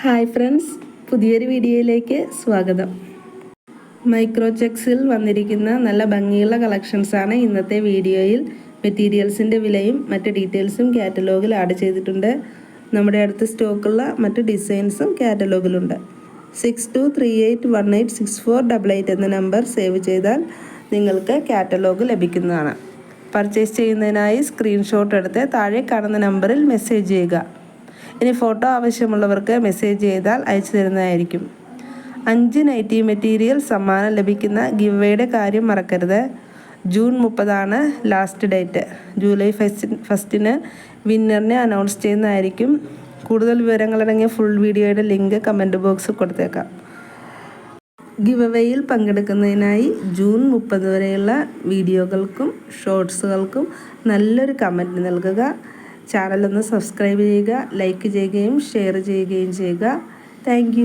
Hi friends, പുതിയൊരു വീഡിയോയിലേക്ക് സ്വാഗതം. മൈക്രോചെക്സിൽ വന്നിരിക്കുന്ന നല്ല ഭംഗിയുള്ള കളക്ഷൻസാണ് ഇന്നത്തെ വീഡിയോയിൽ. മെറ്റീരിയൽസിൻ്റെ വിലയും മറ്റ് ഡീറ്റെയിൽസും കാറ്റലോഗിൽ ആഡ് ചെയ്തിട്ടുണ്ട്. നമ്മുടെ അടുത്ത് സ്റ്റോക്കുള്ള മറ്റ് ഡിസൈൻസും കാറ്റലോഗിലുണ്ട്. 6238186488 എന്ന നമ്പർ സേവ് ചെയ്താൽ നിങ്ങൾക്ക് കാറ്റലോഗ് ലഭിക്കുന്നതാണ്. പർച്ചേസ് ചെയ്യുന്നതിനായി സ്ക്രീൻഷോട്ട് എടുത്ത് താഴെ കാണുന്ന നമ്പറിൽ മെസ്സേജ് ചെയ്യുക. ഇനി ഫോട്ടോ ആവശ്യമുള്ളവർക്ക് മെസ്സേജ് ചെയ്താൽ അയച്ചു തരുന്നതായിരിക്കും. 5 നൈറ്റി മെറ്റീരിയൽ സമ്മാനം ലഭിക്കുന്ന ഗിവ്വേയുടെ കാര്യം മറക്കരുത്. June 30 last date. ജൂലൈ 1 വിന്നറിനെ അനൗൺസ് ചെയ്യുന്നതായിരിക്കും. കൂടുതൽ വിവരങ്ങളടങ്ങിയ ഫുൾ വീഡിയോയുടെ ലിങ്ക് കമൻറ്റ് ബോക്സിൽ കൊടുത്തേക്കാം. ഗിവ്വേയിൽ പങ്കെടുക്കുന്നതിനായി ജൂൺ 30 വരെയുള്ള വീഡിയോകൾക്കും ഷോർട്സുകൾക്കും നല്ലൊരു കമൻറ്റ് നൽകുക. ചാനലൊന്ന് സബ്സ്ക്രൈബ് ചെയ്യുക, ലൈക്ക് ചെയ്യുകയും ഷെയർ ചെയ്യുകയും ചെയ്യുക. താങ്ക്